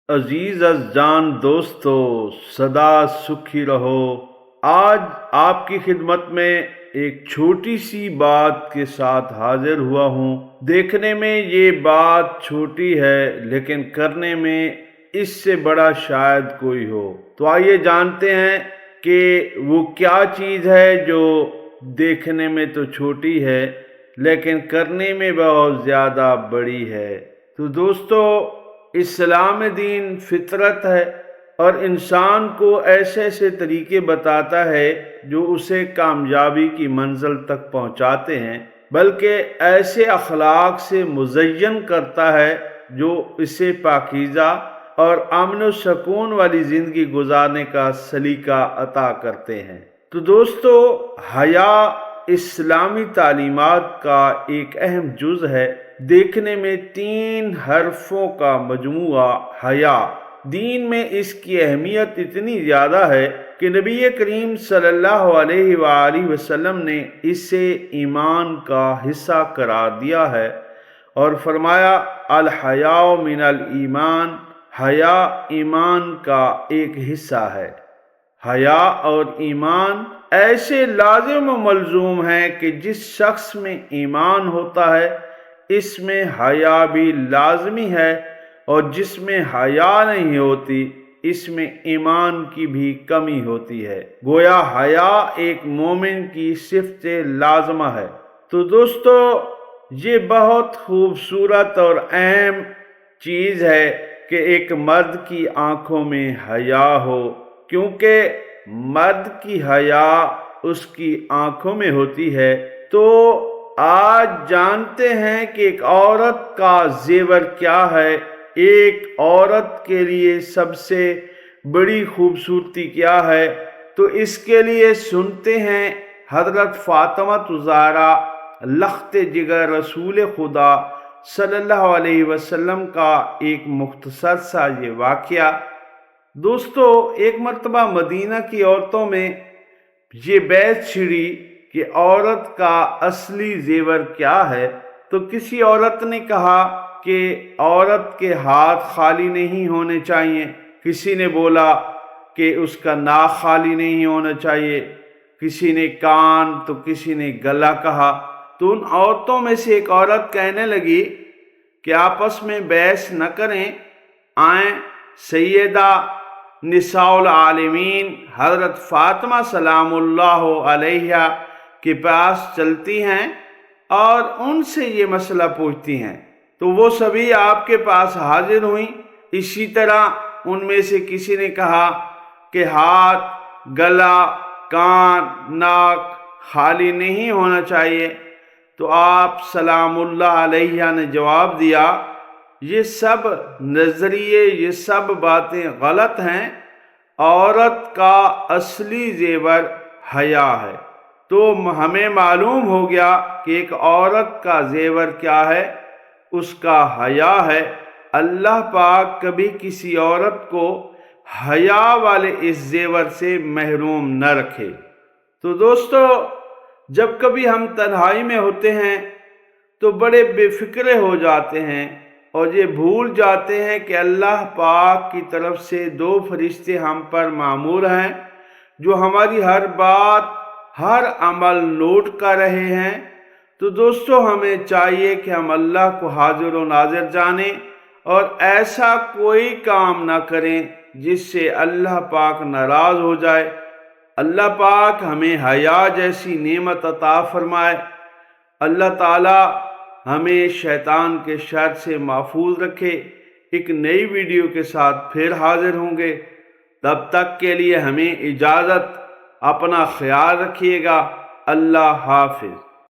عزیز از جان دوستو، سدا سکھی رہو۔ آج آپ کی خدمت میں ایک چھوٹی سی بات کے ساتھ حاضر ہوا ہوں۔ دیکھنے میں یہ بات چھوٹی ہے لیکن کرنے میں اس سے بڑا شاید کوئی ہو۔ تو آئیے جانتے ہیں کہ وہ کیا چیز ہے جو دیکھنے میں تو چھوٹی ہے لیکن کرنے میں بہت زیادہ بڑی ہے۔ تو دوستو، اسلام دین فطرت ہے اور انسان کو ایسے ایسے طریقے بتاتا ہے جو اسے کامیابی کی منزل تک پہنچاتے ہیں، بلکہ ایسے اخلاق سے مزین کرتا ہے جو اسے پاکیزہ اور امن و سکون والی زندگی گزارنے کا سلیقہ عطا کرتے ہیں۔ تو دوستو، حیا اسلامی تعلیمات کا ایک اہم جز ہے۔ دیکھنے میں 3 حرفوں کا مجموعہ حیا۔ دین میں اس کی اہمیت اتنی زیادہ ہے کہ نبی کریم صلی اللہ علیہ وآلہ وسلم نے اسے ایمان کا حصہ قرار دیا ہے اور فرمایا الحیاء من الایمان، حیا ایمان کا ایک حصہ ہے۔ حیا اور ایمان ایسے لازم و ملزوم ہیں کہ جس شخص میں ایمان ہوتا ہے اس میں حیا بھی لازمی ہے، اور جس میں حیا نہیں ہوتی اس میں ایمان کی بھی کمی ہوتی ہے۔ گویا حیا ایک مومن کی صفت لازمہ ہے۔ تو دوستو، یہ بہت خوبصورت اور اہم چیز ہے کہ ایک مرد کی آنکھوں میں حیا ہو، کیونکہ مرد کی حیا اس کی آنکھوں میں ہوتی ہے۔ تو آج جانتے ہیں کہ ایک عورت کا زیور کیا ہے، ایک عورت کے لیے سب سے بڑی خوبصورتی کیا ہے۔ تو اس کے لیے سنتے ہیں حضرت فاطمہ الزہرا لخت جگر رسول خدا صلی اللہ علیہ وسلم کا ایک مختصر سا یہ واقعہ۔ دوستو، ایک مرتبہ مدینہ کی عورتوں میں یہ بحث چھڑی کہ عورت کا اصلی زیور کیا ہے۔ تو کسی عورت نے کہا کہ عورت کے ہاتھ خالی نہیں ہونے چاہیے، کسی نے بولا کہ اس کا ناک خالی نہیں ہونا چاہیے، کسی نے کان، تو کسی نے گلا کہا۔ تو ان عورتوں میں سے ایک عورت کہنے لگی کہ آپس میں بحث نہ کریں، آئیں سیدہ نساء العالمین حضرت فاطمہ سلام اللہ علیہا کے پاس چلتی ہیں اور ان سے یہ مسئلہ پوچھتی ہیں۔ تو وہ سبھی آپ کے پاس حاضر ہوئیں۔ اسی طرح ان میں سے کسی نے کہا کہ ہاتھ، گلا، کان، ناک خالی نہیں ہونا چاہیے۔ تو آپ سلام اللہ علیہ نے جواب دیا، یہ سب نظریے، یہ سب باتیں غلط ہیں، عورت کا اصلی زیور حیا ہے۔ تو ہمیں معلوم ہو گیا کہ ایک عورت کا زیور کیا ہے، اس کا حیا ہے۔ اللہ پاک کبھی کسی عورت کو حیا والے اس زیور سے محروم نہ رکھے۔ تو دوستو، جب کبھی ہم تنہائی میں ہوتے ہیں تو بڑے بے فکرے ہو جاتے ہیں اور یہ بھول جاتے ہیں کہ اللہ پاک کی طرف سے 2 فرشتے ہم پر مامور ہیں جو ہماری ہر بات، ہر عمل نوٹ کر رہے ہیں۔ تو دوستو، ہمیں چاہیے کہ ہم اللہ کو حاضر و ناظر جانیں اور ایسا کوئی کام نہ کریں جس سے اللہ پاک ناراض ہو جائے۔ اللہ پاک ہمیں حیا جیسی نعمت عطا فرمائے۔ اللہ تعالی ہمیں شیطان کے شر سے محفوظ رکھے۔ ایک نئی ویڈیو کے ساتھ پھر حاضر ہوں گے، تب تک کے لیے ہمیں اجازت۔ اپنا خیال رکھیے گا۔ اللہ حافظ۔